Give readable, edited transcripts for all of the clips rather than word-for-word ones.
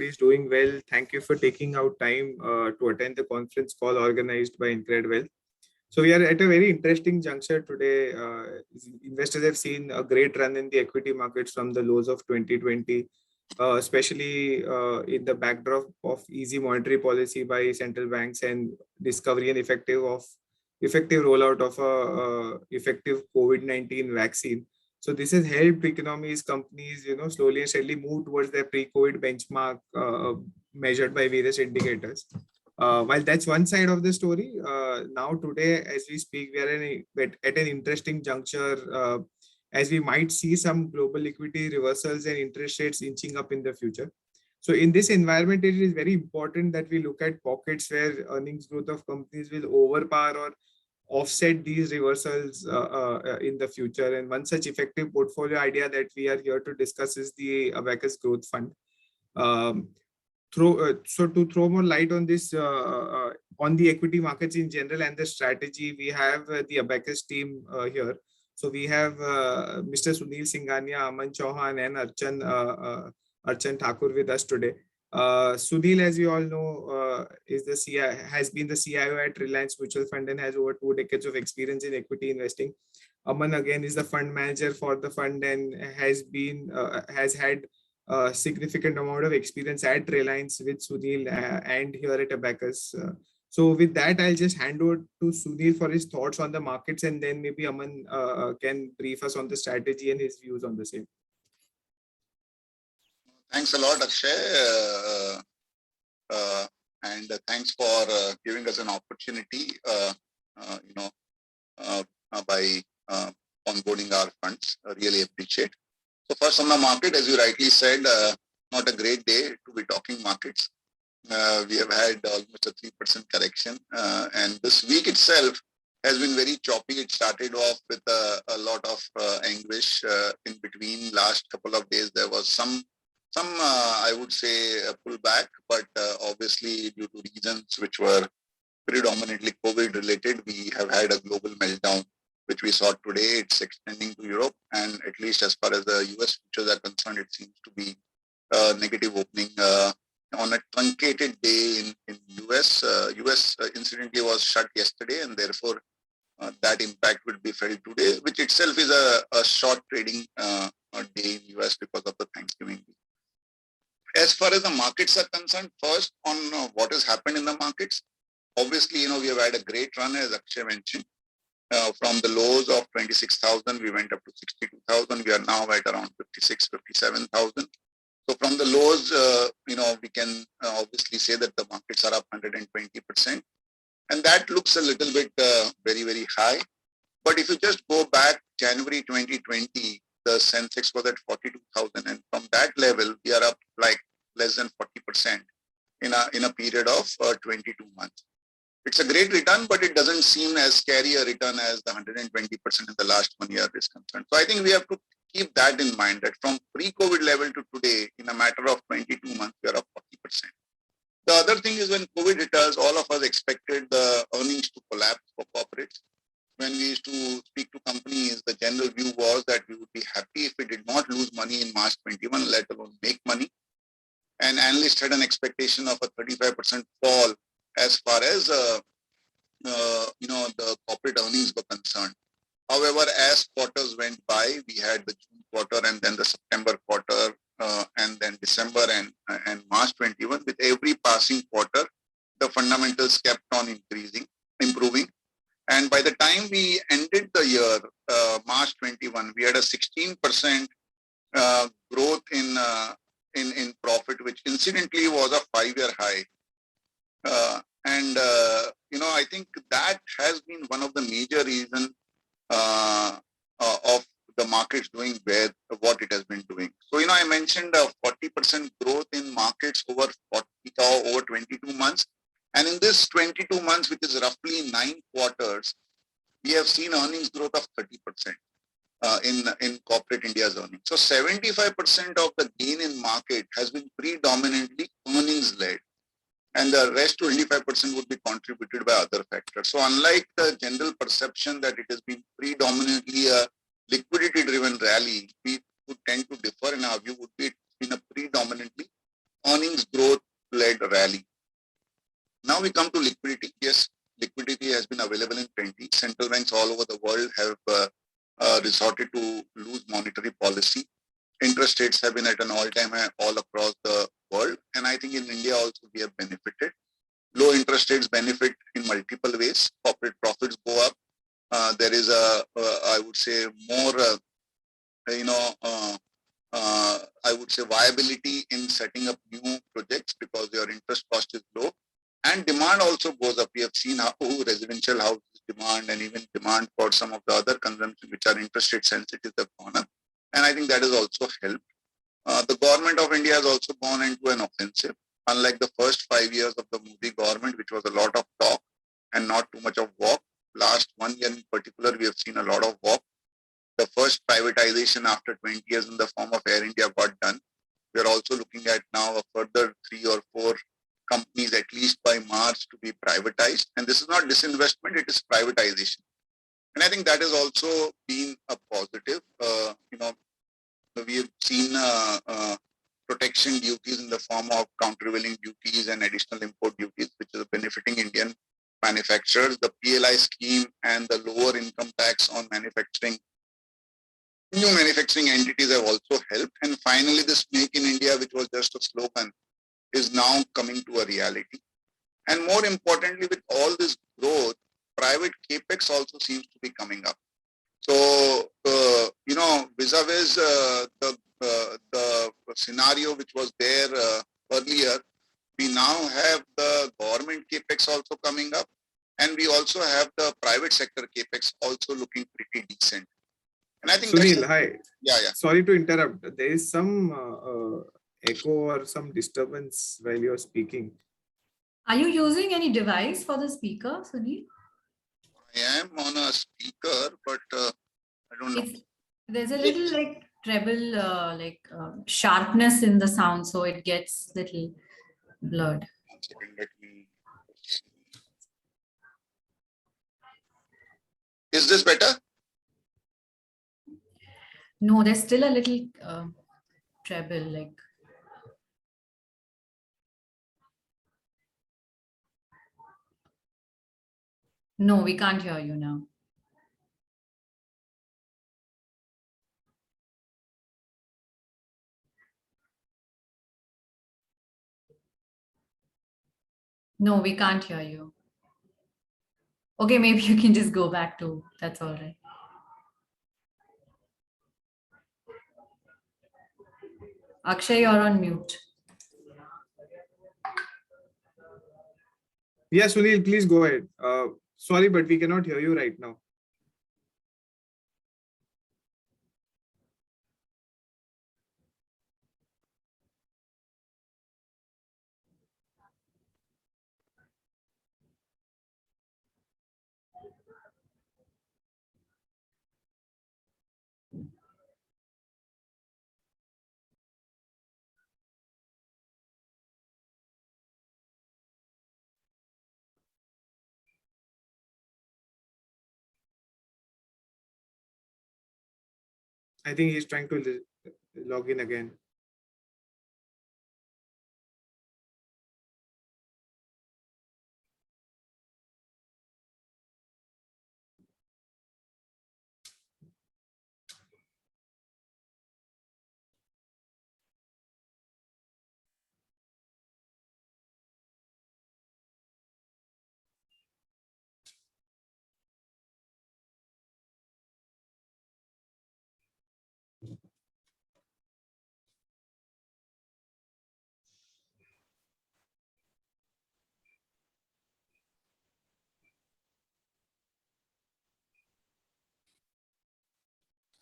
is doing well. Thank you for taking out time to attend the conference call organized by Incred Wealth. So we are at a very interesting juncture today. Investors have seen a great run in the equity markets from the lows of 2020, especially in the backdrop of easy monetary policy by central banks and discovery and effective rollout of a effective COVID-19 vaccine. So this has helped economies, companies, slowly and steadily move towards their pre-COVID benchmark measured by various indicators. While that's one side of the story, now today, as we speak, we are at an interesting juncture as we might see some global liquidity reversals and interest rates inching up in the future. So in this environment, it is very important that we look at pockets where earnings growth of companies will overpower or offset these reversals in the future. And one such effective portfolio idea that we are here to discuss is the Abacus Growth Fund. Um, so to throw more light on this, on the equity markets in general and the strategy, we have the Abacus team here. So we have Mr. Sunil Singhania, Aman Chauhan, and Archan Thakur with us today. Sunil, as you all know, has been the CIO at Reliance Mutual Fund and has over 2 decades of experience in equity investing. Aman again is the fund manager for the fund and has had a significant amount of experience at Reliance with Sunil and here at Abacus. So with that, I'll just hand over to Sunil for his thoughts on the markets, and then maybe Aman can brief us on the strategy and his views on the same. Thanks a lot, Akshay, and thanks for giving us an opportunity, by onboarding our funds. I really appreciate. So first on the market, as you rightly said, not a great day to be talking markets. We have had almost a 3% correction, and this week itself has been very choppy. It started off with a lot of anguish. In between last couple of days, there was some I would say a pullback, but obviously due to reasons which were predominantly COVID related, we have had a global meltdown, which we saw today. It's extending to Europe, and at least as far as the US futures are concerned, it seems to be a negative opening on a truncated day in US. US incidentally was shut yesterday, and therefore that impact will be felt today, which itself is a short trading day in US because of the Thanksgiving week. As far as the markets are concerned, first on what has happened in the markets, obviously, we have had a great run, as Akshay mentioned. From the lows of 26,000, we went up to 62,000. We are now at around 56, 57,000. So from the lows, we can obviously say that the markets are up 120%. And that looks a little bit very, very high. But if you just go back January 2020, the Sensex was at 42,000. And from that level, we are up like less than 40% in a period of 22 months. It's a great return, but it doesn't seem as scary a return as the 120% in the last 1 year is concerned. So I think we have to keep that in mind, that from pre-COVID level to today, in a matter of 22 months, we are up 40%. The other thing is when COVID hit us, all of us expected the earnings to collapse for corporates. When we used to speak to companies, the general view was that we would be happy if we did not lose money in March 21, let alone make money. And analysts had an expectation of a 35% fall as far as the corporate earnings were concerned. However, as quarters went by, we had the June quarter and then the September quarter and then December and March 21. With every passing quarter, the fundamentals kept on improving. And by the time we ended the year, March 21, we had a 16% growth in profit, which incidentally was a 5-year high. I think that has been one of the major reasons of the markets doing what it has been doing. So, I mentioned a 40% growth in markets over 22 months. And in this 22 months, which is roughly 9 quarters, we have seen earnings growth of 30% in corporate India's earnings. So 75% of the gain in market has been predominantly earnings led. And the rest 25% would be contributed by other factors. So unlike the general perception that it has been predominantly a liquidity driven rally, we would tend to differ in our view would be it's been a predominantly earnings growth led rally. Now we come to liquidity. Yes, liquidity has been available in plenty. Central banks all over the world have resorted to loose monetary policy. Interest rates have been at an all-time high all across the world. And I think in India also we have benefited. Low interest rates benefit in multiple ways. Corporate profits go up. There is I would say, more, I would say viability in setting up new projects because your interest cost is low. And demand also goes up. We have seen how residential houses demand and even demand for some of the other consumption which are interest rate sensitive have gone up. And I think that has also helped. The government of India has also gone into an offensive. Unlike the first 5 years of the Modi government, which was a lot of talk and not too much of walk, last 1 year in particular, we have seen a lot of walk. The first privatization after 20 years in the form of Air India got done. We are also looking at now a further 3 or 4 companies at least by March to be privatized. And this is not disinvestment, it is privatization. And I think that has also been a positive. We have seen protection duties in the form of countervailing duties and additional import duties, which is benefiting Indian manufacturers. The PLI scheme and the lower income tax on manufacturing, new manufacturing entities have also helped. And finally, this Make in India, which was just a slogan, is now coming to a reality. And more importantly, with all this growth, private capex also seems to be coming up. So, vis-a-vis the scenario which was there earlier, we now have the government capex also coming up, and we also have the private sector capex also looking pretty decent. And I think Sunil, hi. Yeah. Sorry to interrupt. There is some echo or some disturbance while you're speaking. Are you using any device for the speaker, Sunil? I am on a speaker, but I don't know. There's a little like treble, sharpness in the sound, so it gets little blurred. One second, let me see. Is this better? No, there's still a little treble, like. No, we can't hear you now. No, we can't hear you. Okay, maybe you can just go back to, that's all right. Akshay, you're on mute. Yes, Sunil, please go ahead. Sorry, but we cannot hear you right now. I think he's trying to log in again.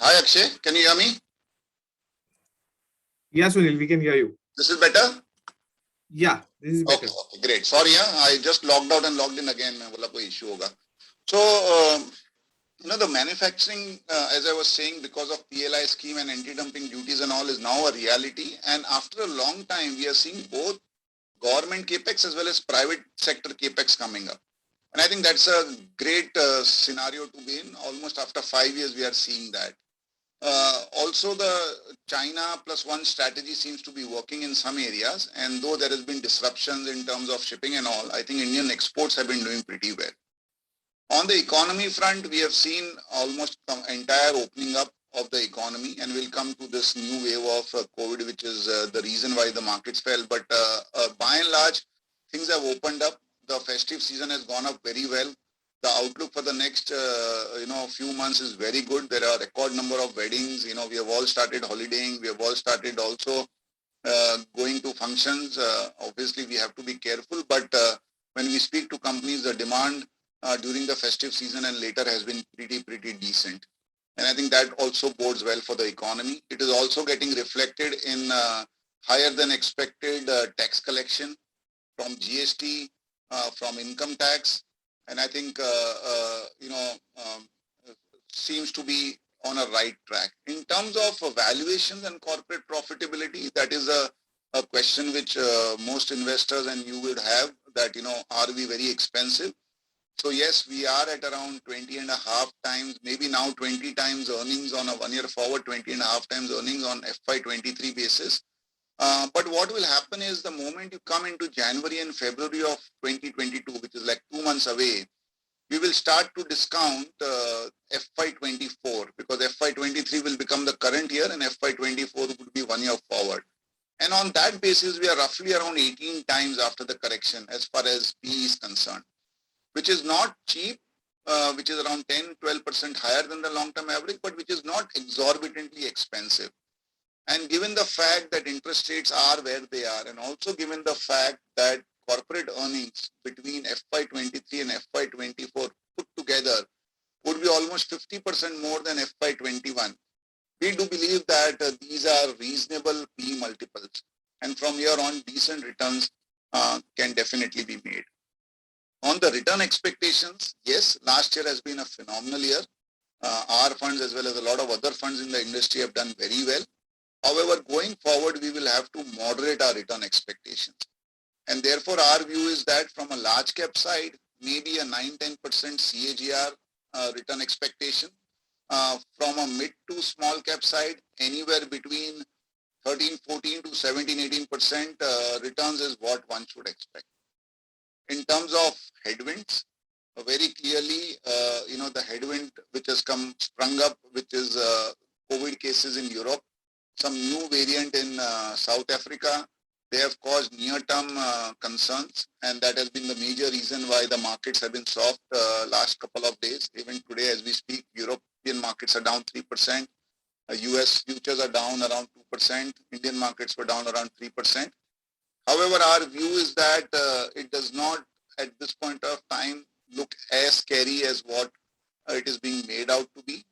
Hi, Akshay. Can you hear me? Yes, Sunil, we can hear you. This is better? Yeah, this is better. Okay, great. Sorry, I just logged out and logged in again. Bola koi issue hoga. So, the manufacturing, as I was saying, because of PLI scheme and anti-dumping duties and all is now a reality. And after a long time, we are seeing both government capex as well as private sector capex coming up. And I think that's a great scenario to be in. Almost after 5 years, we are seeing that. Also, the China plus one strategy seems to be working in some areas. And though there has been disruptions in terms of shipping and all, I think Indian exports have been doing pretty well. On the economy front, we have seen almost the entire opening up of the economy, and we'll come to this new wave of COVID, which is the reason why the markets fell. But by and large, things have opened up. The festive season has gone up very well. The outlook for the next, few months is very good. There are record number of weddings. We have all started holidaying. We have all started also going to functions. Obviously, we have to be careful. But when we speak to companies, the demand during the festive season and later has been pretty decent. And I think that also bodes well for the economy. It is also getting reflected in higher than expected tax collection from GST, from income tax. And I think, seems to be on a right track. In terms of valuations and corporate profitability, that is a question which most investors and you would have that, are we very expensive? So yes, we are at around 20 and a half times, maybe now 20 times earnings on a 1 year forward, 20 and a half times earnings on FY23 basis. But what will happen is the moment you come into January and February of 2022, which is like 2 months away, we will start to discount FY24 because FY23 will become the current year and FY24 would be 1 year forward. And on that basis, we are roughly around 18 times after the correction as far as PE is concerned, which is not cheap, which is around 10-12% higher than the long-term average, but which is not exorbitantly expensive. And given the fact that interest rates are where they are, and also given the fact that corporate earnings between FY23 and FY24 put together would be almost 50% more than FY21, we do believe that these are reasonable PE multiples. And from here on, decent returns can definitely be made. On the return expectations, yes, last year has been a phenomenal year. Our funds as well as a lot of other funds in the industry have done very well. However, going forward, we will have to moderate our return expectations. And therefore, our view is that from a large cap side, maybe a 9-10% CAGR return expectation. From a mid to small cap side, anywhere between 13-14 to 17-18% returns is what one should expect. In terms of headwinds, very clearly, the headwind which has sprung up, which is COVID cases in Europe, some new variant in South Africa, they have caused near-term concerns, and that has been the major reason why the markets have been soft last couple of days. Even today, as we speak, European markets are down 3%, US futures are down around 2%, Indian markets were down around 3%. However, our view is that it does not, at this point of time, look as scary as what it is being made out to be.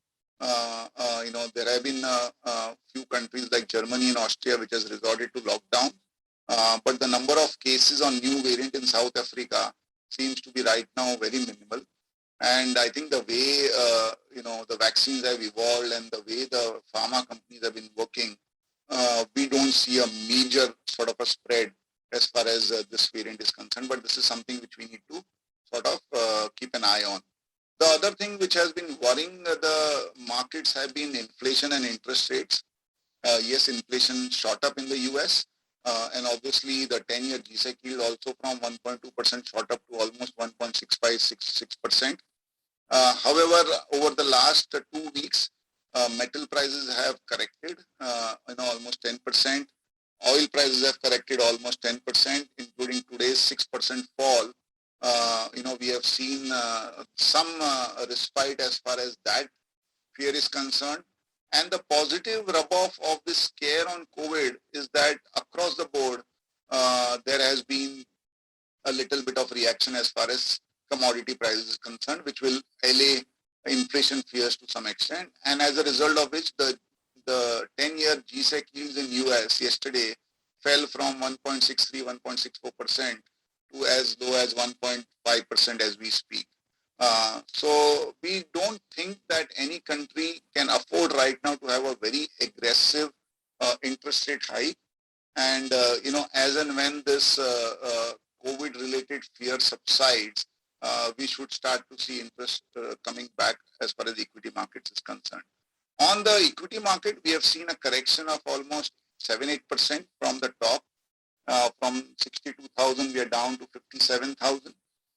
There have been a few countries like Germany and Austria which has resorted to lockdown. But the number of cases on new variant in South Africa seems to be right now very minimal. And I think the way, the vaccines have evolved and the way the pharma companies have been working, we don't see a major sort of a spread as far as this variant is concerned. But this is something which we need to sort of keep an eye on. The other thing which has been worrying the markets have been inflation and interest rates. Yes, inflation shot up in the US, and obviously the 10-year G-Sec yield also from 1.2% shot up to almost 1.6566%. However, over the last 2 weeks, metal prices have corrected, almost 10%. Oil prices have corrected almost 10%, including today's 6% fall. We have seen some respite as far as that fear is concerned. And the positive rub-off of this scare on COVID is that across the board, there has been a little bit of reaction as far as commodity prices is concerned, which will allay inflation fears to some extent. And as a result of which, the 10-year G-Sec yields in US yesterday fell from 1.63, 1.64% to as low as 1.5% as we speak. So we don't think that any country can afford right now to have a very aggressive interest rate hike. And, as and when this COVID-related fear subsides, we should start to see interest coming back as far as equity markets is concerned. On the equity market, we have seen a correction of almost 7-8% from the top. From 62,000, we are down to 57,000.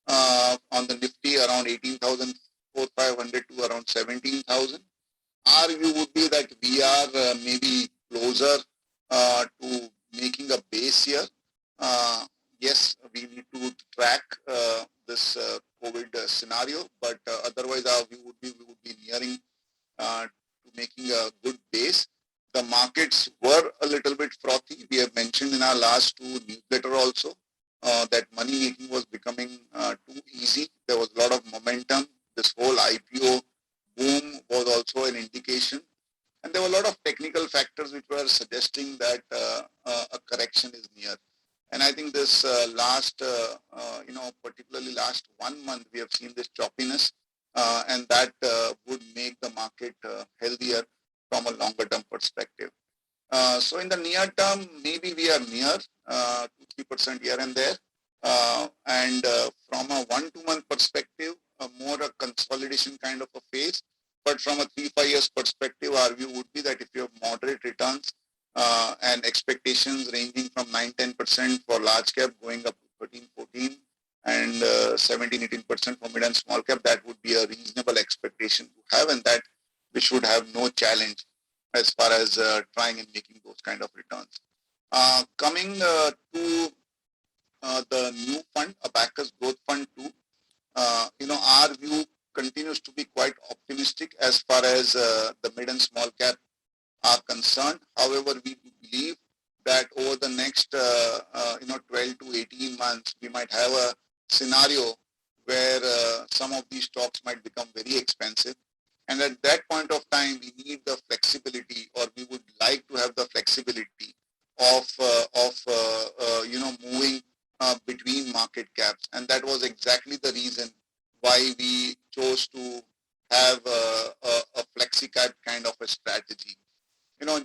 On the Nifty, around 18,500 to around 17,000. Our view would be that we are maybe closer to making a base here. Yes, we need to track this COVID scenario, but otherwise our view would be we would be nearing to making a good base. The markets were a little bit frothy. We have mentioned in our last two newsletter also that money making was becoming too easy. There was a lot of momentum. This whole IPO boom was also an indication. And there were a lot of technical factors which were suggesting that a correction is near. And I think this particularly last 1 month, we have seen this choppiness, and that would make the market healthier from a longer term perspective. So in the near term, maybe we are near 2-3% here and there. And from a 1-2 month perspective, more a consolidation kind of a phase. But from a 3-5 years perspective, our view would be that if you have moderate returns and expectations ranging from 9-10% for large cap going up to 13-14 and 17-18% for mid and small cap, that would be a reasonable expectation to have, and that we should have no challenge as far as trying and making those kind of returns. Coming to the new fund, Abacus Growth Fund 2, our view continues to be quite optimistic as far as the mid and small cap are concerned. However, we believe that over the next 12 to 18 months, we might have a scenario where some of these stocks might become very expensive. And at that point of time, we need the flexibility, or we would like to have the flexibility of moving between market caps. And that was exactly the reason why we chose to have a flexi cap kind of a strategy.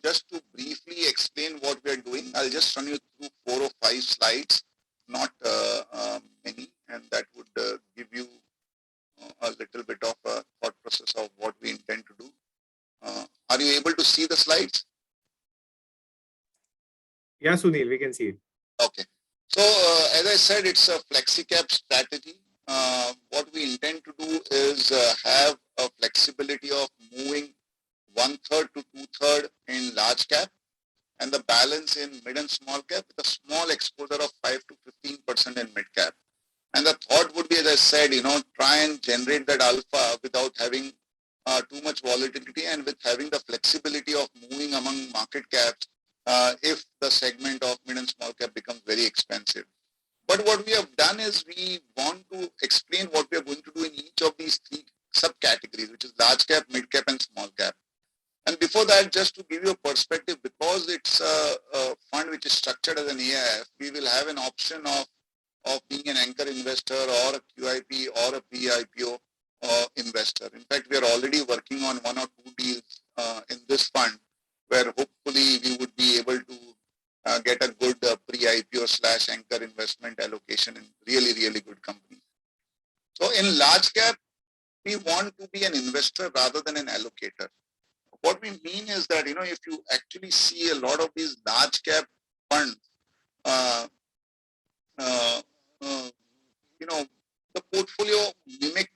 Just to briefly explain what we are doing, I'll just run you through 4 or 5 slides, not many, and that would give you a little bit of a thought process of what we intend to do. Are you able to see the slides? Yeah, Sunil, we can see it. Okay. So, as I said, it's a flexi cap strategy. What we intend to do is have a flexibility of moving 1/3 to 2/3 in large cap and the balance in mid and small cap with a small exposure of 5 to 15% in mid cap. And the thought would be, as I said, try and generate that alpha without having too much volatility and with having the flexibility of moving among market caps if the segment of mid and small cap becomes very expensive. But what we have done is we want to explain what we are going to do in each of these 3 subcategories, which is large cap, mid cap, and small cap. And before that, just to give you a perspective, because it's a fund which is structured as an AIF, we will have an option of being an anchor investor or a QIP or a pre-IPO investor. In fact, we are already working on 1 or 2 deals in this fund where hopefully we would be able to get a good pre-IPO / anchor investment allocation in really, really good companies. So in large cap, we want to be an investor rather than an allocator. What we mean is that, if you actually see a lot of these large cap funds, the portfolio mimic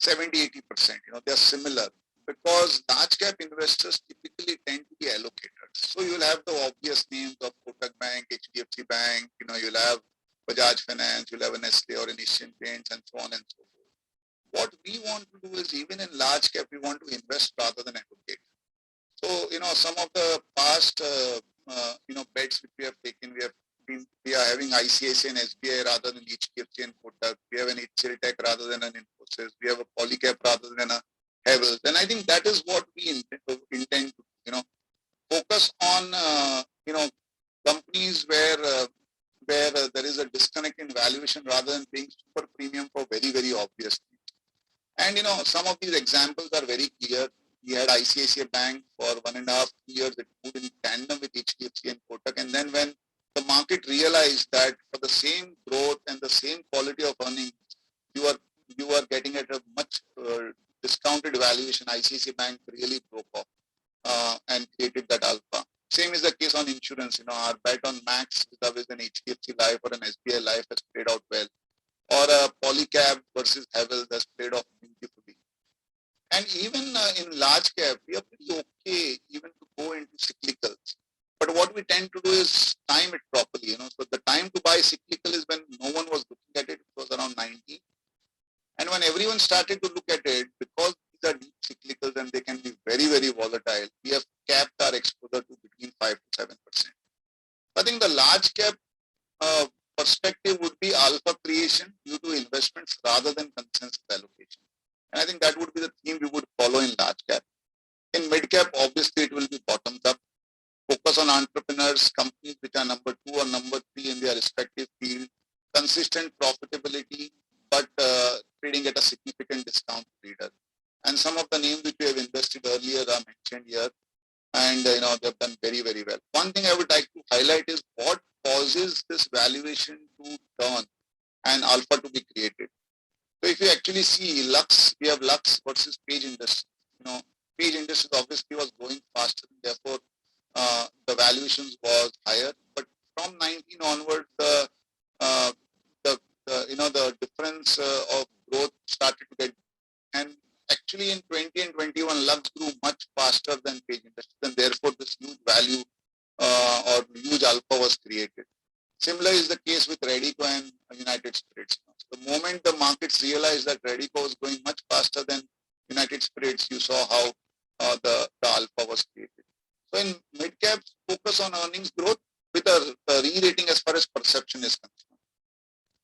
70-80%, they're similar because large cap investors typically tend to be allocators. So you'll have the obvious names of Kotak Bank, HDFC Bank, you'll have Bajaj Finance, you'll have an Nestle or an Asian Paints and so on and so forth. What we want to do is even in large cap, we want to invest rather than allocate. So, some of the past, bets which we have taken, we are having ICICI and SBI rather than HDFC and Kotak. We have an HCL Tech rather than an Infosys. We have a Polycap rather than a Havells. And I think that is what we intend to, focus on, companies where there is a disconnect in valuation rather than paying super premium for very, very obvious things. And, some of these examples are very clear. We had ICICI Bank for 1.5 years. It moved in tandem with HDFC and Kotak. And then when the market realized that for the same growth and the same quality of earnings, you are getting at a much discounted valuation, ICICI Bank really broke off and created that alpha. Same is the case on insurance. Our bet on Max with an HDFC Life or an SBI Life has played out well, or a Polycab versus Havel has played off beautifully. And even in large cap, we are pretty okay even to go into cyclicals. But what we tend to do is time it properly. So the time to buy cyclical is when no one was looking at it. It was around 90. And when everyone started to look at it, because these are deep cyclicals and they can be very, very volatile, we have capped our exposure to between 5 to 7%. I think the large cap perspective would be alpha creation due to investments rather than consensus allocation. And I think that would be the theme we would follow in large cap. In mid cap, obviously it will be bottoms up. Focus on entrepreneurs, companies which are number 2 or number 3 in their respective field, consistent profitability, but trading at a significant discount to leader. And some of the names which we have invested earlier are mentioned here, and they have done very, very well. One thing I would like to highlight is what causes this valuation to turn and alpha to be created. So if you actually see Lux, we have Lux versus Page Industries. Page Industries obviously was growing faster, and therefore the valuations was higher. But from 19 onwards, the difference of growth started to get, and actually in 20 and 21, Lux grew much faster than Page Industries, and therefore this huge value or huge alpha was created. Similar is the case with Radico and United Spirits. The moment the markets realized that Radico was going much faster than United Spirits, you saw how the alpha was created. So in mid cap, focus on earnings growth with a re-rating as far as perception is concerned.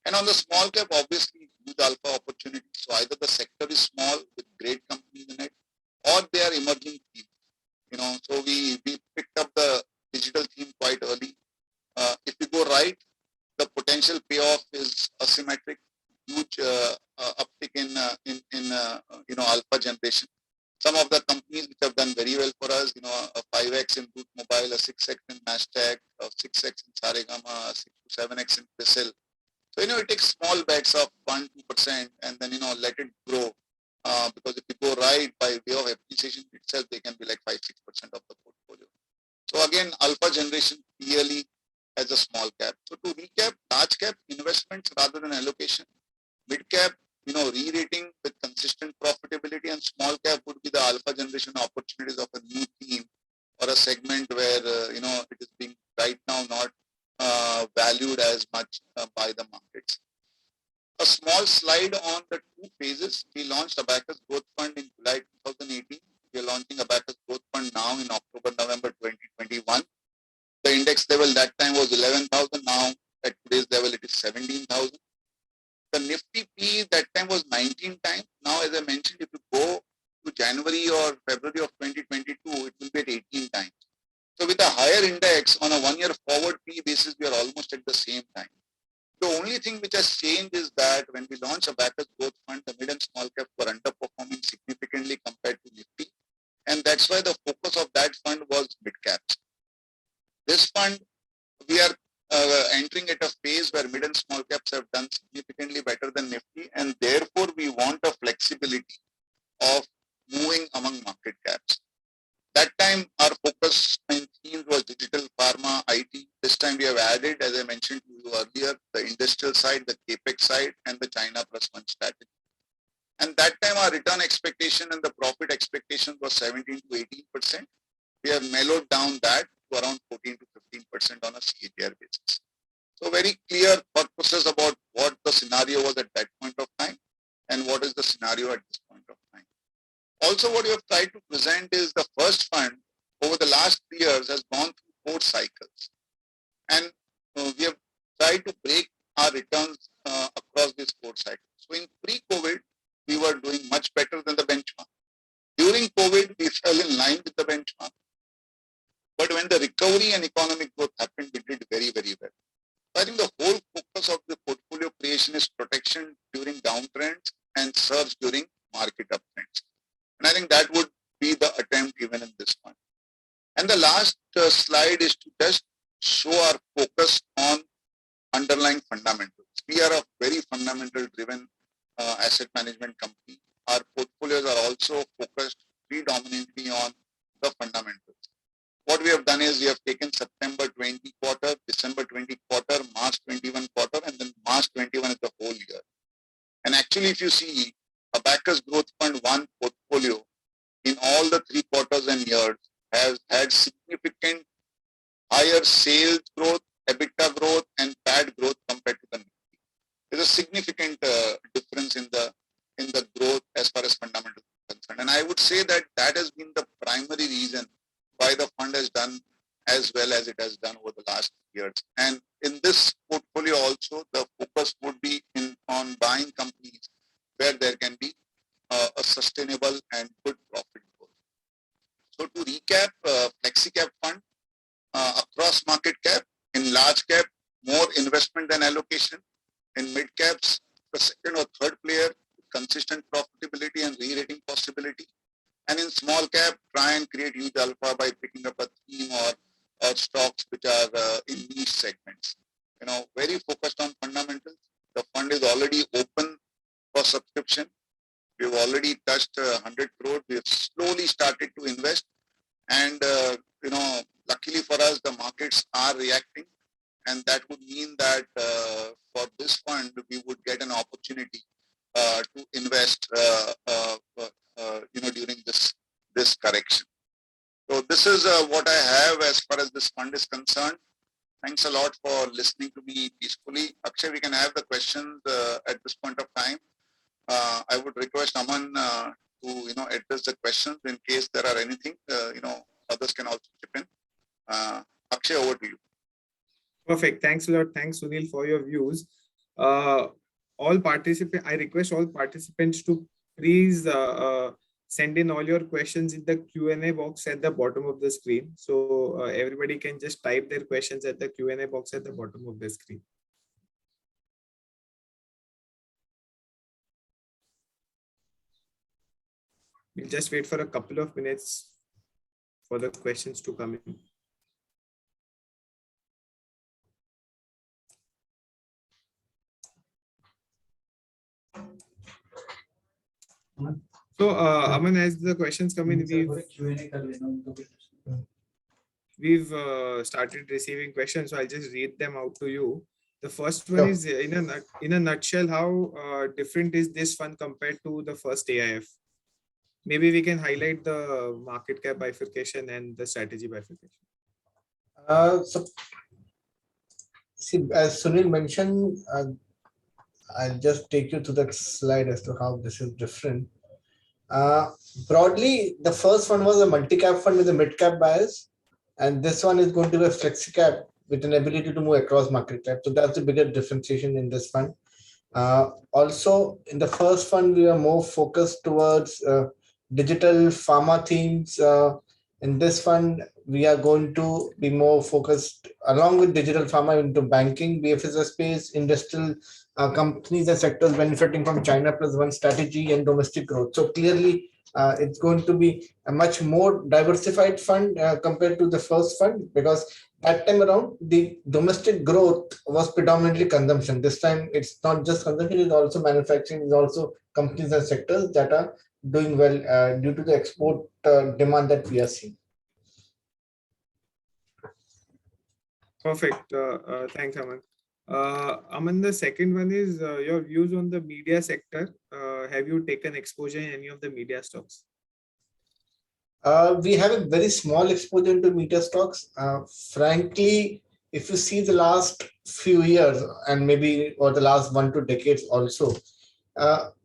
And on the small cap, obviously huge alpha opportunities. So either the sector is small with great companies in it, or they are emerging themes. So we picked up the digital theme quite early. If you go right, the potential payoff is asymmetric, huge uptick in alpha generation. Some of the companies which have done very well for us, a 5x in Root Mobile, a 6x in Nasdaq, a 6x in Saregama, a 6 to 7x in Brazil. So, it takes small bets of 1-2% and then, let it grow. Because if you go right by way of appreciation itself, they can be like 5-6% of the portfolio. So again, alpha generation clearly as a small cap. So to recap, large cap investments rather than allocation, mid cap, re-rating with consistent profitability, and small cap would be the alpha generation opportunities of a new theme or a segment where, it is being right now not valued as much by the markets. A small slide on the 2 phases. We launched Abacus Growth Fund in July 2018. We are launching Abacus Growth Fund now in October, November 2021. The index level that time was 11,000. Now at today's level, it is 17,000. The Nifty P that time was 19 times. Now, as I mentioned, if you go to January or February of 2022, it will be at 18 times. So with a higher index on a 1-year forward P basis, we are almost at the same time. The only thing which has changed is that when we launched Abacus Growth Fund, the mid and small caps were underperforming significantly compared to Nifty. And that's why the focus of that fund was mid caps. This fund, we are entering at a phase where mid and small caps have done significantly better than Nifty, and therefore we want a flexibility of moving among market caps. That time our focus and themes was digital, pharma, IT. This time we have added, as I mentioned to you earlier, the industrial side, the CAPEX side, and the China plus one strategy. And that time our return expectation and the profit expectation was 17 to 18%. We have mellowed down that to around 14 to 15% on a CAGR basis. So very clear thought process about what the scenario was at that point of time and what is the scenario at this point of time. Also, what we have tried to present is the first fund over the last 3 years has gone through 4 cycles. And we have tried to break our returns across these 4 cycles. So in pre-COVID, we were doing much better than the benchmark. During COVID, we fell in line with the benchmark. But when the recovery and economic growth happened, we did very, very well. So I think the whole focus of the portfolio creation is protection during downtrends and surge during market uptrends. And I think that would be the attempt even in this one. And the last slide is to just show our focus on underlying fundamentals. We are a very fundamental driven asset management company. our portfolios are also focused predominantly on the fundamentals. What we have done is we have taken September 20 quarter, December 20 quarter, March 21 quarter, and then March 21 is the whole year. And actually, if you see a Bacchus Growth Fund 1 portfolio in all the 3 quarters and years has had significant higher sales growth, EBITDA growth, and PAT growth compared to the Nifty. There's a significant difference in the growth as far as fundamentals are concerned. And I would say that that has been the primary reason why the fund has done as well as it has done over the last years. And in this portfolio also, the focus would be on buying companies where there can be a sustainable and good profit growth. So to recap, FlexiCap fund across market cap, in large cap, more investment than allocation, in mid caps, the second or third player, consistent profitability and re-rating possibility. And in small cap, try and create huge alpha by picking up a theme or stocks which are in niche segments. Very focused on fundamentals. The fund is already open for subscription. We've already touched 100 crore. We have slowly started to invest. And, luckily for us, the markets are reacting. And that would mean that for this fund, we would get an opportunity to invest during this correction. So this is what I have as far as this fund is concerned. Thanks a lot for listening to me peacefully. Akshay, we can have the questions at this point of time. I would request Aman to address the questions in case there are anything. Others can also chip in. Akshay, over to you. Perfect. Thanks a lot. Thanks, Sunil, for your views. I request all participants to please send in all your questions in the Q&A box at the bottom of the screen. So everybody can just type their questions at the Q&A box at the bottom of the screen. We'll just wait for a couple of minutes for the questions to come in. So, Aman, as the questions come in, we've started receiving questions. So I'll just read them out to you. The first one is, in a nutshell, how different is this fund compared to the first AIF? Maybe we can highlight the market cap bifurcation and the strategy bifurcation. See, as Sunil mentioned, I'll just take you to that slide as to how this is different. Broadly, the first one was a multi-cap fund with a mid-cap bias, and this one is going to be a flexi-cap with an ability to move across market cap. So that's the bigger differentiation in this fund. Also, in the first fund, we are more focused towards digital pharma themes. In this fund, we are going to be more focused along with digital pharma into banking, BFSI space, industrial companies and sectors benefiting from China plus one strategy and domestic growth. So clearly, it's going to be a much more diversified fund compared to the first fund, because that time around, the domestic growth was predominantly consumption. This time, it's not just consumption, it's also manufacturing, it's also companies and sectors that are doing well due to the export demand that we are seeing. Perfect. Thanks, Aman. Aman, the second one is your views on the media sector. Have you taken exposure in any of the media stocks? We have a very small exposure into media stocks. Frankly, if you see the last few years and maybe or the last 1 to 2 decades also,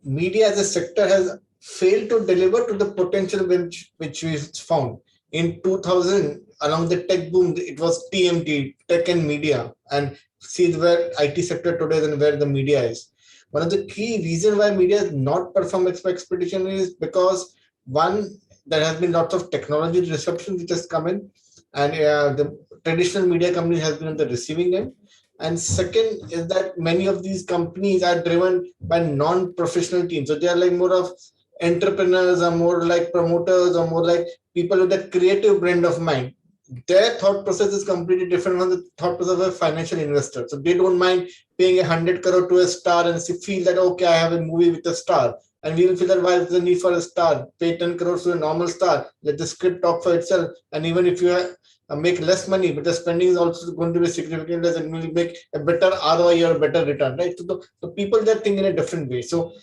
media as a sector has failed to deliver to the potential which we found. In 2000, along the tech boom, it was TMT, tech and media, and see where IT sector today and where the media is. One of the key reasons why media has not performed expectation is because, one, there has been lots of technology disruption which has come in, and the traditional media company has been on the receiving end. And second is that many of these companies are driven by non-professional teams. So they are like more of entrepreneurs, or more like promoters, or more like people with a creative brand of mind. Their thought process is completely different from the thought process of a financial investor. So they don't mind paying 100 crore to a star and feel that, okay, I have a movie with a star. And we will feel that why is the need for a star? Pay 10 crores to a normal star. Let the script talk for itself. And even if you make less money, but the spending is also going to be significantly less, and will make a better ROI or a better return, right? So the people that think in a different way. So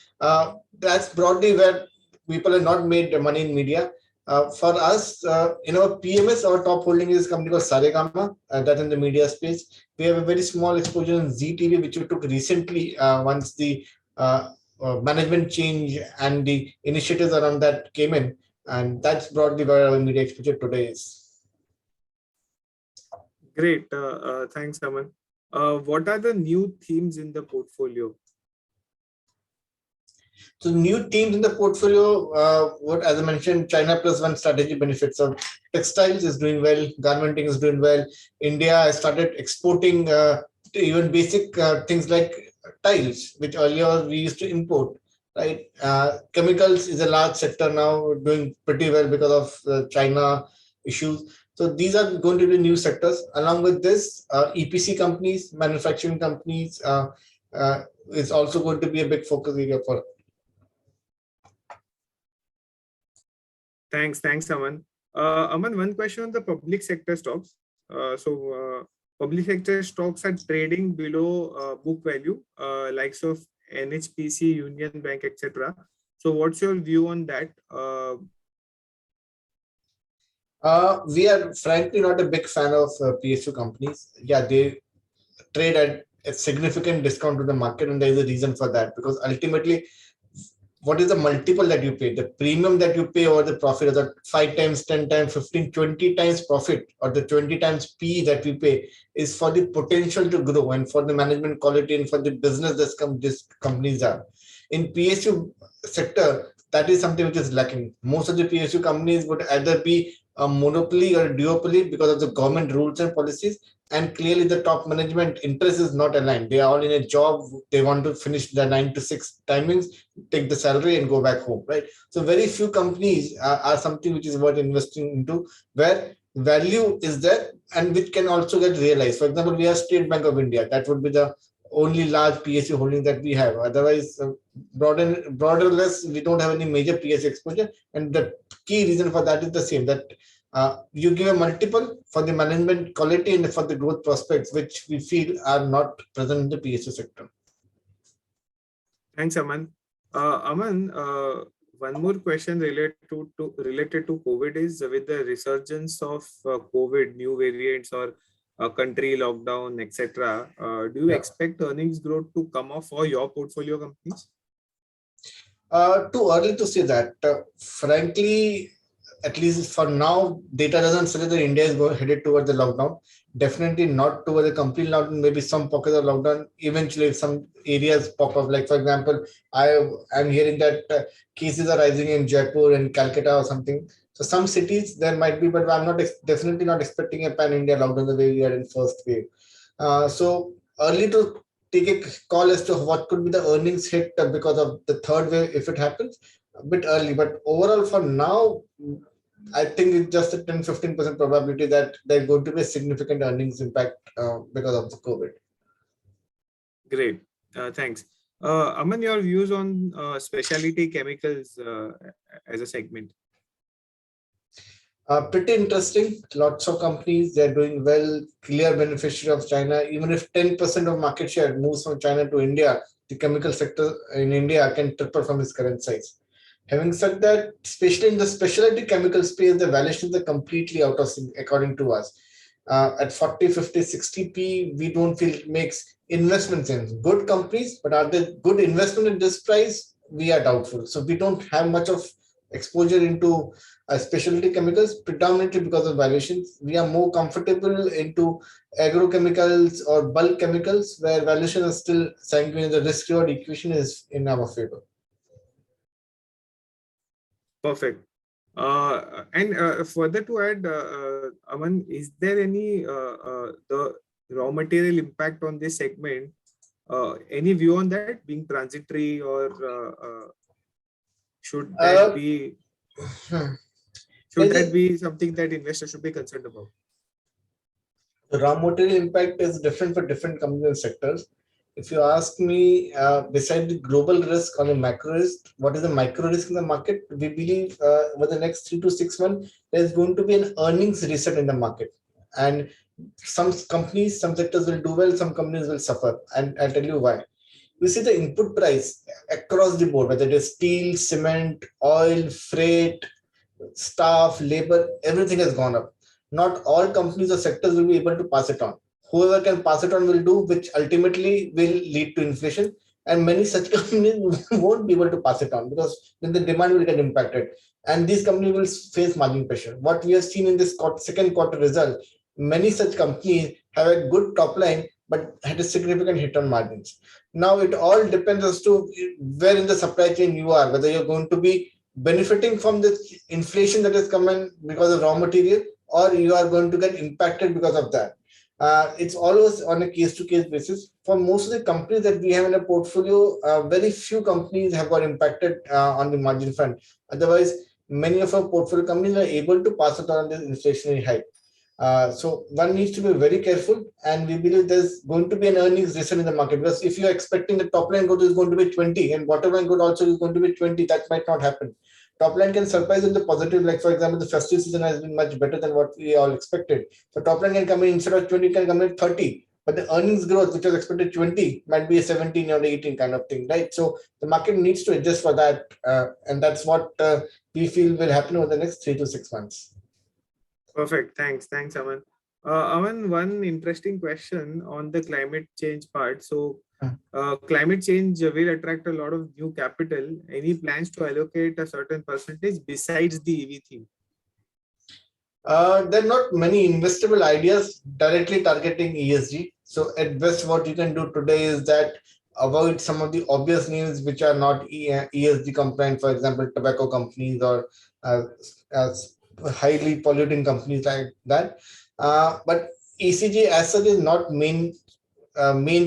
that's broadly where people have not made money in media. For us, in our PMS, our top holding is a company called Saregama, that in the media space. We have a very small exposure in ZTV, which we took recently once the management change and the initiatives around that came in. And that's broadly where our media exposure today is. Great. Thanks, Aman. What are the new themes in the portfolio? So new themes in the portfolio, what as I mentioned, China plus one strategy benefits. So textiles is doing well, garmenting is doing well. India has started exporting even basic things like tiles, which earlier we used to import. Right, chemicals is a large sector now, doing pretty well because of China issues. So these are going to be new sectors. Along with this, EPC companies, manufacturing companies is also going to be a big focus area for. Thanks, Aman. Aman, one question on the public sector stocks. Public sector stocks are trading below book value, likes of NHPC, Union Bank, etc. So, what's your view on that? We are frankly not a big fan of PSU companies. Yeah, they trade at a significant discount to the market, and there is a reason for that, because ultimately, what is the multiple that you pay? The premium that you pay over the profit is that 5 times, 10 times, 15, 20 times profit, or the 20 times P that we pay is for the potential to grow and for the management quality and for the business that these companies are. In PSU sector, that is something which is lacking. Most of the PSU companies would either be a monopoly or a duopoly because of the government rules and policies, and clearly the top management interest is not aligned. They are all in a job. They want to finish the 9 to 6 timings, take the salary and go back home, right? So very few companies are something which is worth investing into, where value is there and which can also get realized. For example, we have State Bank of India. That would be the only large PSU holding that we have. Otherwise, broader less, we don't have any major PSU exposure. And the key reason for that is the same, that you give a multiple for the management quality and for the growth prospects, which we feel are not present in the PSU sector. Thanks, Aman. Aman, one more question related to COVID is, with the resurgence of COVID, new variants or country lockdown, etc. Do you expect earnings growth to come off for your portfolio companies? Too early to say that. Frankly, at least for now, data doesn't say that India is headed towards the lockdown. Definitely not towards a complete lockdown. Maybe some pockets of lockdown. Eventually, if some areas pop up, like for example, I'm hearing that cases are rising in Jaipur and Calcutta or something. So some cities there might be, but I'm definitely not expecting a pan-India lockdown the way we had in first wave. So early to take a call as to what could be the earnings hit because of the third wave if it happens. A bit early, but overall for now, I think it's just a 10-15% probability that there's going to be a significant earnings impact because of the COVID. Great, thanks. Aman, your views on specialty chemicals as a segment? Pretty interesting. Lots of companies, they're doing well, clear beneficiary of China. Even if 10% of market share moves from China to India, the chemical sector in India can triple from its current size. Having said that, especially in the specialty chemical space, the valuations are completely out of sync, according to us. At 40, 50, 60p, we don't feel it makes investment sense. Good companies, but are they good investment at this price? We are doubtful. So we don't have much of exposure into specialty chemicals, predominantly because of valuations. We are more comfortable into agrochemicals or bulk chemicals, where valuation is still sanguine. The risk reward equation is in our favor. Perfect. And further to add, Aman, is there any the raw material impact on this segment? Any view on that being transitory, or should that be something that investors should be concerned about? The raw material impact is different for different companies and sectors. if you ask me, beside the global risk on the macro risk, what is the micro risk in the market? We believe over the next 3 to 6 months, there's going to be an earnings reset in the market. And some companies, some sectors will do well, some companies will suffer. And I'll tell you why. We see the input price across the board, whether it is steel, cement, oil, freight, staff, labor, everything has gone up. Not all companies or sectors will be able to pass it on. Whoever can pass it on will do, which ultimately will lead to inflation. And many such companies won't be able to pass it on because then the demand will get impacted. And these companies will face margin pressure. What we have seen in this second quarter result, many such companies have a good top line, but had a significant hit on margins. Now it all depends as to where in the supply chain you are, whether you're going to be benefiting from the inflation that has come in because of raw material, or you are going to get impacted because of that. It's always on a case-to-case basis. For most of the companies that we have in a portfolio, very few companies have got impacted on the margin front. Otherwise, many of our portfolio companies are able to pass it on this inflationary hike. So one needs to be very careful, and we believe there's going to be an earnings reset in the market, because if you're expecting the top line growth is going to be 20 and bottom line growth also is going to be 20, that might not happen. Top line can surprise in the positive, like for example, the festive season has been much better than what we all expected. So top line can come in, instead of 20, can come in 30. But the earnings growth, which was expected 20, might be a 17 or 18 kind of thing, right? So the market needs to adjust for that. And that's what we feel will happen over the next 3 to 6 months. Perfect. Thanks, Aman. Aman, one interesting question on the climate change part. So, climate change will attract a lot of new capital. Any plans to allocate a certain percentage besides the EV theme? There are not many investable ideas directly targeting ESG. So at best, what you can do today is that avoid some of the obvious names which are not ESG compliant, for example, tobacco companies or highly polluting companies like that. But ECG as such is not main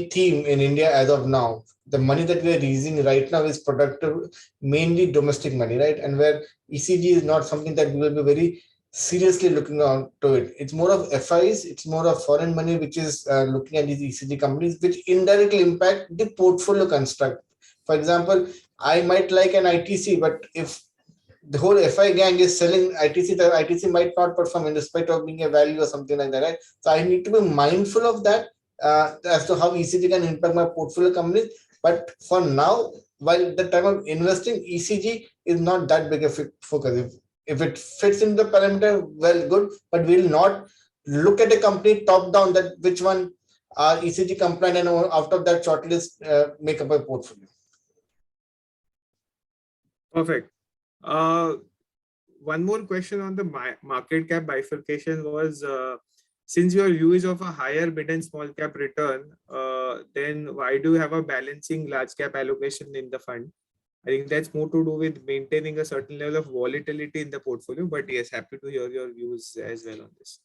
theme in India as of now. The money that we are raising right now is productive, mainly domestic money, right? And where ECG is not something that we will be very seriously looking on to it. It's more of FIs, it's more of foreign money, which is looking at these ECG companies, which indirectly impact the portfolio construct. For example, I might like an ITC, but if the whole FI gang is selling ITC, the ITC might not perform in spite of being a value or something like that, right? So I need to be mindful of that as to how ECG can impact my portfolio companies. But for now, while the time of investing, ECG is not that big a focus. If it fits in the parameter, well, good, but we'll not look at a company top down that which one are ECG compliant, and out of that shortlist make up a portfolio. Perfect. One more question on the market cap bifurcation was, since your view is of a higher mid and small cap return, then why do you have a balancing large cap allocation in the fund? I think that's more to do with maintaining a certain level of volatility in the portfolio, but yes, happy to hear your views as well on this.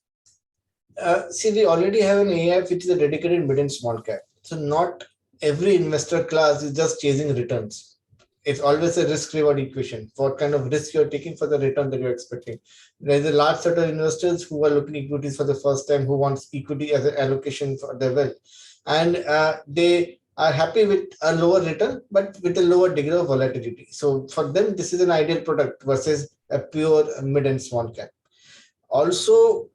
See, we already have an AIF which is a dedicated mid and small cap. So not every investor class is just chasing returns. It's always a risk reward equation. What kind of risk you're taking for the return that you're expecting. There's a large set of investors who are looking at equities for the first time, who wants equity as an allocation for their wealth. And they are happy with a lower return, but with a lower degree of volatility. So for them, this is an ideal product versus a pure mid and small cap. Also,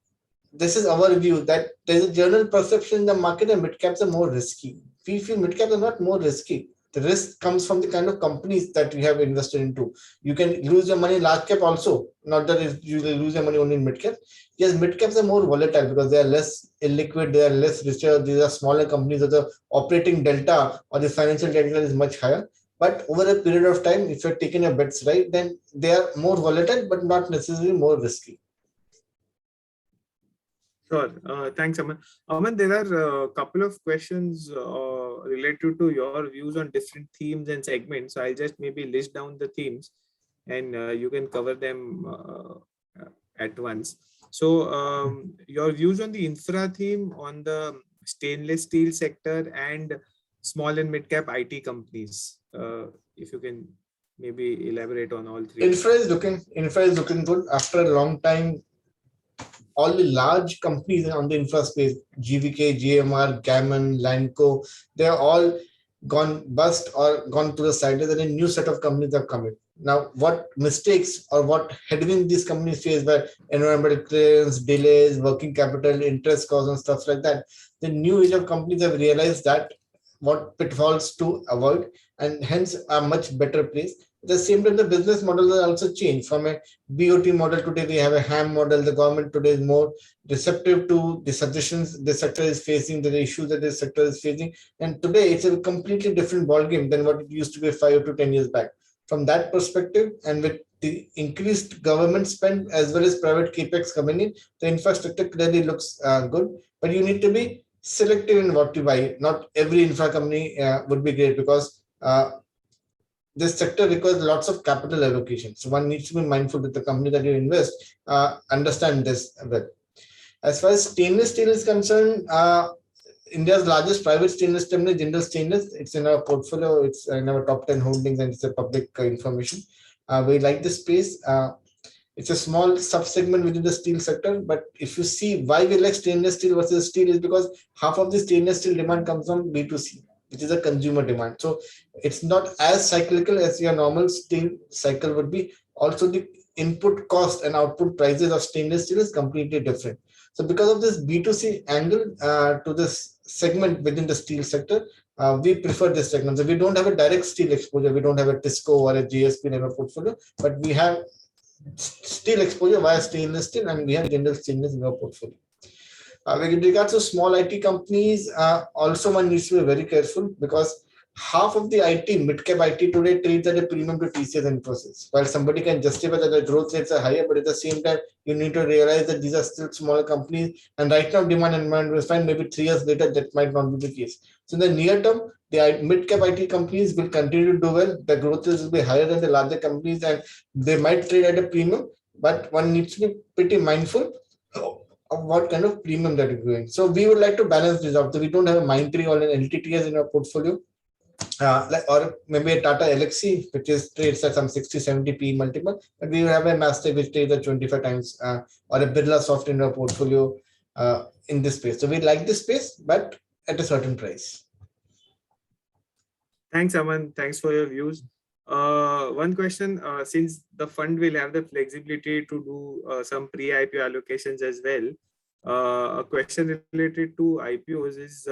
this is our view that there's a general perception in the market that mid caps are more risky. We feel mid caps are not more risky. The risk comes from the kind of companies that you have invested into. You can lose your money in large cap also, not that you will lose your money only in mid cap. Yes, mid caps are more volatile because they are less illiquid, they are less richer, these are smaller companies, so the operating delta or the financial delta is much higher. But over a period of time, if you're taking your bets right, then they are more volatile, but not necessarily more risky. Sure. Thanks, Aman. Aman, there are a couple of questions related to your views on different themes and segments. So I'll just maybe list down the themes and you can cover them at once. So your views on the infra theme, on the stainless steel sector and small and mid cap IT companies. If you can maybe elaborate on all three. Infra is looking good after a long time. all the large companies on the infra space, GVK, GMR, Gammon, Lanco, they're all gone bust or gone to the side, and a new set of companies have come in. Now, what mistakes or what headwinds these companies face by environmental clearance, delays, working capital, interest costs, and stuff like that, the new age of companies have realized that what pitfalls to avoid, and hence a much better place. At the same time, the business model has also changed from a BOT model. Today we have a HAM model. The government today is more receptive to the suggestions the sector is facing, the issues that the sector is facing. And today it's a completely different ballgame than what it used to be 5 to 10 years back. From that perspective, and with the increased government spend as well as private capex coming in, the infrastructure clearly looks good. But you need to be selective in what you buy. Not every infra company would be great, because this sector requires lots of capital allocation. So one needs to be mindful that the company that you invest understand this well. As far as stainless steel is concerned, India's largest private stainless company, Jindal Stainless, it's in our portfolio. It's in our top 10 holdings, and it's a public information. We like this space. It's a small sub-segment within the steel sector, but if you see why we like stainless steel versus steel, is because half of the stainless steel demand comes from B2C, which is a consumer demand. So it's not as cyclical as your normal steel cycle would be. Also, the input cost and output prices of stainless steel is completely different. So because of this B2C angle to this segment within the steel sector, we prefer this segment. So we don't have a direct steel exposure. We don't have a Tisco or a JSP in our portfolio, but we have steel exposure via stainless steel, and we have Jindal Stainless in our portfolio. With regards to small IT companies, also one needs to be very careful, because half of the IT, mid-cap IT today trades at a premium to TCS and Infosys. While somebody can justify that the growth rates are higher, but at the same time, you need to realize that these are still smaller companies, and right now demand environment is fine. Maybe 3 years later, that might not be the case. So in the near term, the mid-cap IT companies will continue to do well. The growth rates will be higher than the larger companies, and they might trade at a premium, but one needs to be pretty mindful of what kind of premium that is doing. So we would like to balance this out. So we don't have a Mindtree or an LTTS in our portfolio, or maybe a Tata Elxsi, which is trades at some 60-70 P multiple, but we have a Mastek which trades at 25 times, or a Birlasoft in our portfolio in this space. So we like this space, but at a certain price. Thanks, Aman. Thanks for your views. One question, since the fund will have the flexibility to do some pre-IPO allocations as well, a question related to IPOs is,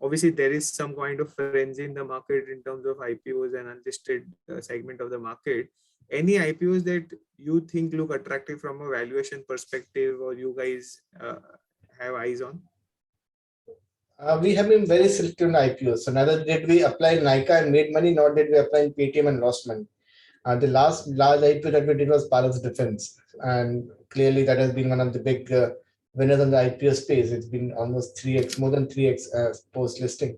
obviously there is some kind of frenzy in the market in terms of IPOs and unlisted segment of the market. Any IPOs that you think look attractive from a valuation perspective, or you guys have eyes on? We have been very selective in IPOs. So neither did we apply Nykaa and made money, nor did we apply in Paytm and lost money. The last large IPO that we did was Paras Defense, and clearly that has been one of the big winners in the IPO space. It's been almost 3x, more than 3x post listing.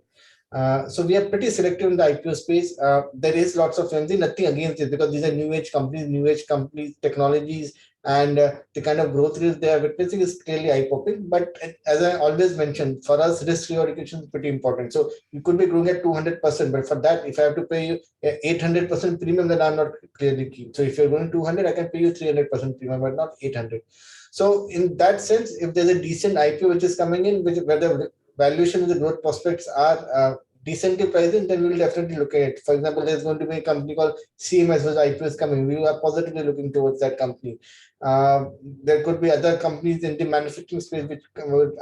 So we are pretty selective in the IPO space. There is lots of frenzy, nothing against it, because these are new age companies, technologies, and the kind of growth rates they are witnessing is clearly eye-popping. But as I always mentioned, for us, risk reallocation is pretty important. So you could be growing at 200%, but for that, if I have to pay you 800% premium, then I'm not clearly keen. So if you're going 200, I can pay you 300% premium, but not 800. So in that sense, if there's a decent IPO which is coming in, where the valuation and the growth prospects are decently priced, then we will definitely look at it. For example, there's going to be a company called CMS, whose IPO is coming. We are positively looking towards that company. There could be other companies in the manufacturing space which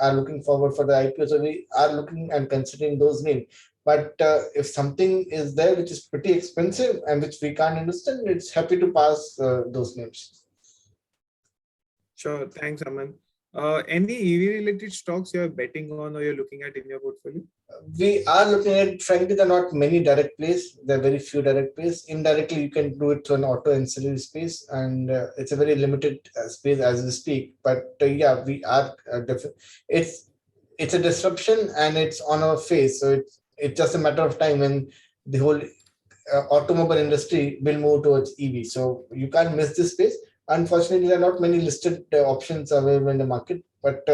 are looking forward for the IPO. So we are looking and considering those names. But if something is there which is pretty expensive and which we can't understand, it's happy to pass those names. Sure. Thanks, Aman. Any EV related stocks you're betting on or you're looking at in your portfolio? We are looking at, frankly, there are not many direct plays. There are very few direct plays. Indirectly, you can do it through an auto ancillary space, and it's a very limited space as we speak. But yeah, we are it's a disruption, and it's on our face. So it's just a matter of time when the whole automobile industry will move towards EV. So you can't miss this space. Unfortunately, there are not many listed options available in the market, but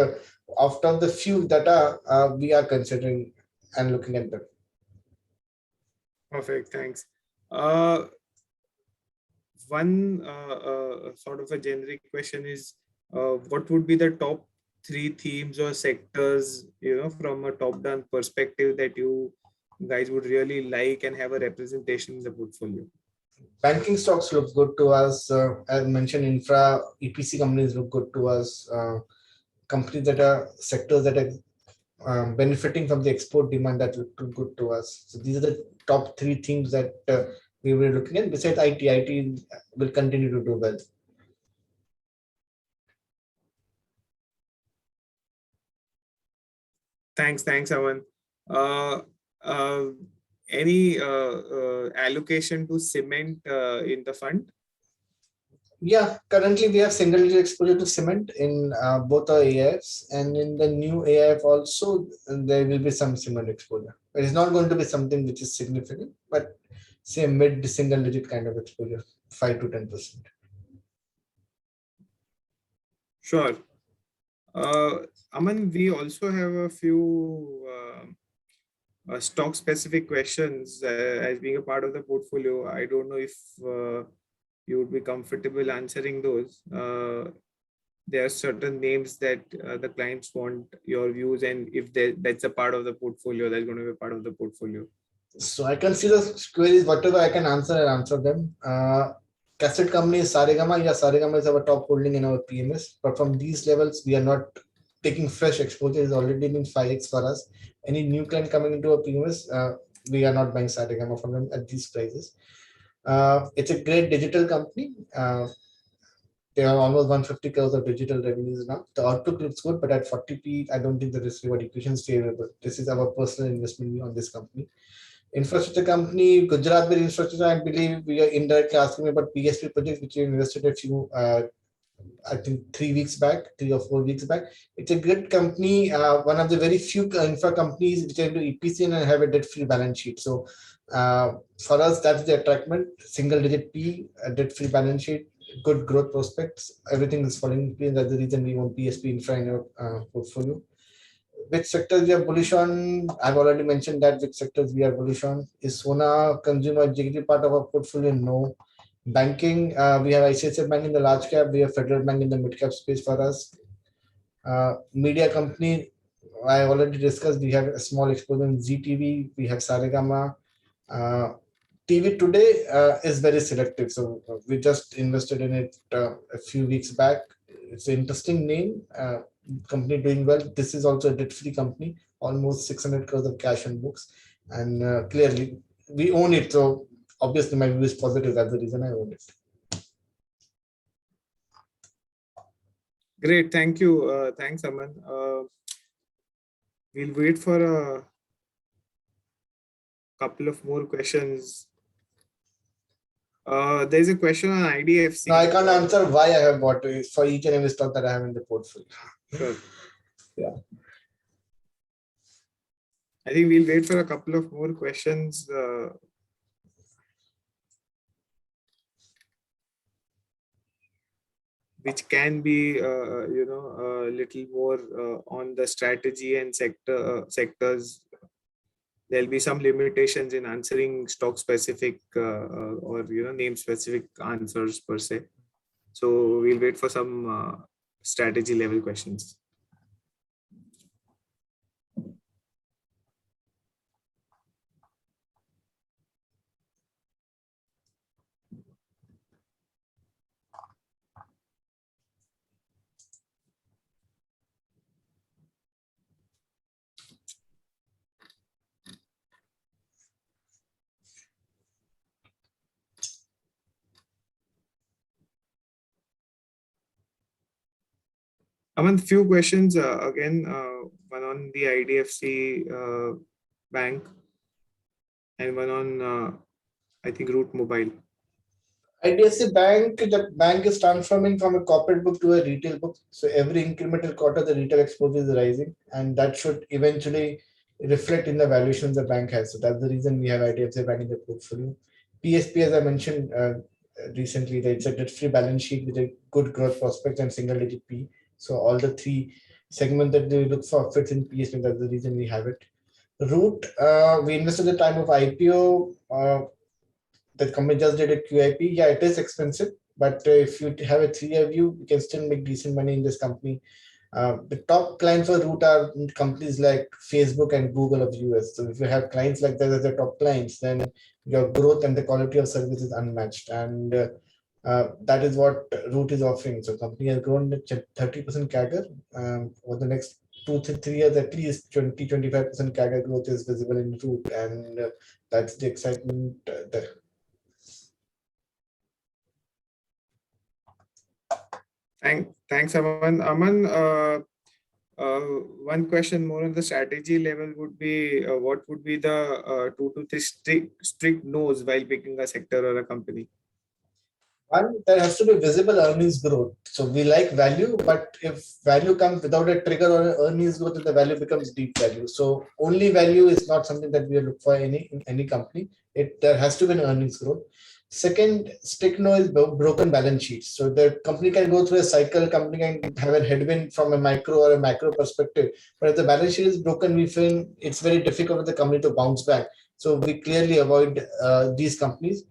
after the few that are, we are considering and looking at them. Perfect. Thanks. One sort of a generic question is, what would be the top three themes or sectors, from a top-down perspective that you guys would really like and have a representation in the portfolio? Banking stocks look good to us. As mentioned, infra EPC companies look good to us. Companies that are sectors that are benefiting from the export demand that look good to us. So these are the top three things that we were looking at. Besides IT will continue to do well. Thanks, Aman. Uh, uh, any allocation to cement in the fund? Yeah, currently we have single digit exposure to cement in both our AIFs, and in the new AIF also there will be some cement exposure. It is not going to be something which is significant, but say mid single digit kind of exposure, 5 to 10%. Sure. Aman, we also have a few stock specific questions as being a part of the portfolio. I don't know if you would be comfortable answering those. There are certain names that the clients want your views, and if that's a part of the portfolio, that's going to be a part of the portfolio. So I can see the queries, whatever I can answer, I'll answer them. Cassette company is Saregama. Yeah, Saregama is our top holding in our PMS. But from these levels, we are not taking fresh exposure. It's already been 5x for us. Any new client coming into our PMS, we are not buying Saregama from them at these prices. It's a great digital company. They are almost 150 crores of digital revenues now. The outlook looks good, but at 40p, I don't think the risk reward equation is favorable. This is our personal investment on this company. Infrastructure company, Gujarat Beer Infrastructure, I believe we are indirectly asking about PSP projects, which we invested a few, I think 3 or 4 weeks back. It's a good company, one of the very few infra companies which are into EPC and have a debt-free balance sheet. So for us, that's the attractment, single digit P, a debt-free balance sheet, good growth prospects, everything is falling in. That's the reason we want PSP infra in our portfolio. Which sectors we are bullish on? I've already mentioned that which sectors we are bullish on. Is Sona consumer executive part of our portfolio? No. Banking, we have ICICI Bank in the large cap, we have Federal Bank in the mid cap space for us. Media company, I already discussed, we have a small exposure in ZTV, we have Saregama. TV today is very selective, so we just invested in it a few weeks back. It's an interesting name. Company doing well. This is also a debt-free company, almost 600 crores of cash on books, and clearly we own it. So obviously my view is positive. That's the reason I own it. Great, thank you. Thanks, Aman. We'll wait for a couple of more questions. There's a question on IDFC. No, I can't answer why I have bought it for each and every stock that I have in the portfolio. Sure. Yeah. I think we'll wait for a couple of more questions. Which can be, a little more on the strategy and sectors. There'll be some limitations in answering stock specific or name specific answers per se. So we'll wait for some strategy level questions. Aman, few questions again. One on the IDFC bank, and one on I think Route Mobile. IDFC Bank, the bank is transforming from a corporate book to a retail book. So every incremental quarter, the retail exposure is rising, and that should eventually reflect in the valuation the bank has. So that's the reason we have IDFC Bank in the portfolio. PSP, as I mentioned recently, it's a debt-free balance sheet with a good growth prospect and single-digit P. So all the three segments that they look for fits in PSP. That's the reason we have it. Root, we invested at the time of IPO. The company just did a QIP. Yeah, it is expensive. but if you have a 3-year view, you can still make decent money in this company. The top clients for Root are companies like Facebook and Google of US. So if you have clients like that as the top clients, then your growth and the quality of service is unmatched. And that is what Root is offering. So company has grown at 30% CAGR. Over the next 2 to 3 years, at least 20-25% CAGR growth is visible in Root. And that's the excitement there. Thanks, Aman. Aman, one question more on the strategy level would be what would be the 2 to 3 strict no's while picking a sector or a company? One, there has to be visible earnings growth. So we like value, but if value comes without a trigger or earnings growth, then the value becomes deep value. So only value is not something that we look for in any company. There has to be an earnings growth. Second, strict no is broken balance sheets. So the company can go through a cycle, company can have a headwind from a micro or a macro perspective. But if the balance sheet is broken, we feel it's very difficult for the company to bounce back. So we clearly avoid these companies.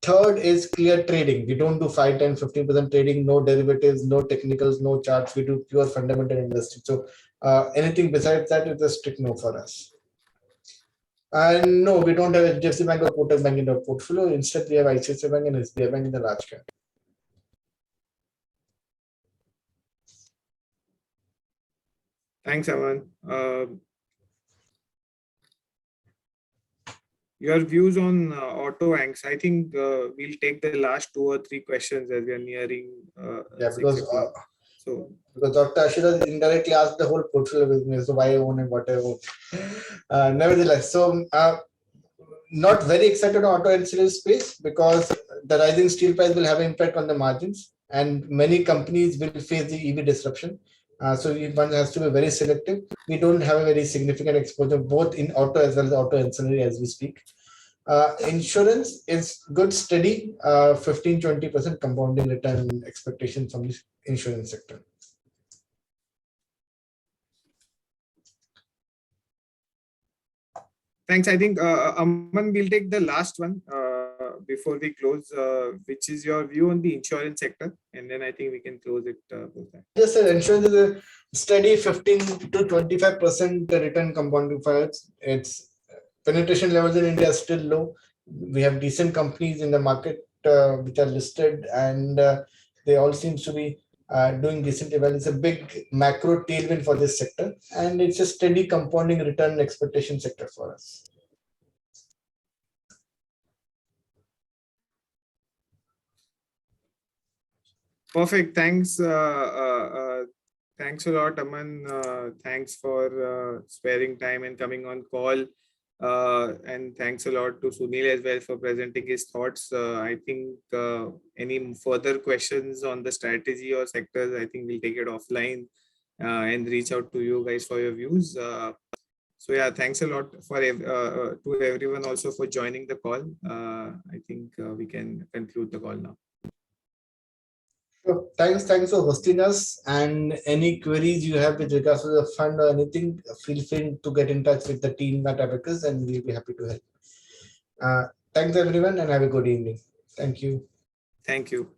Third is clear trading. We don't do 5, 10, 15% trading, no derivatives, no technicals, no charts. We do pure fundamental investing. So anything besides that is a strict no for us. And no, we don't have HDFC Bank or Kotak Bank in our portfolio. Instead, we have ICICI Bank and SBI Bank in the large cap. Thanks, Aman. Your views on Auto Anks. I think we'll take the last 2 or 3 questions as we are nearing. Because so because Dr. Ashira indirectly asked the whole portfolio business, so why I own and what I own. Nevertheless, so not very excited on auto ancillary space because the rising steel price will have an impact on the margins, and many companies will face the EV disruption. So one has to be very selective. We don't have a very significant exposure both in auto as well as auto ancillary as we speak. Insurance is good, steady, 15-20% compounding return expectation from the insurance sector. thanks. I think Aman, we'll take the last one before we close, which is your view on the insurance sector, and then I think we can close it. Yes, sir. Insurance is a steady 15-25% return compounding for it. Its penetration levels in India are still low. We have decent companies in the market which are listed, and they all seem to be doing decently well. It's a big macro tailwind for this sector, and it's a steady compounding return expectation sector for us. Perfect. Thanks. Thanks a lot, Aman. Thanks for sparing time and coming on call. And thanks a lot to Sunil as well for presenting his thoughts. I think any further questions on the strategy or sectors, I think we'll take it offline and reach out to you guys for your views. So yeah, thanks a lot for to everyone also for joining the call. I think we can conclude the call now. So thanks for hosting us, and any queries you have with regards to the fund or anything, feel free to get in touch with the team at Abacus and we'll be happy to help. Thanks everyone and have a good evening. Thank you. Thank you.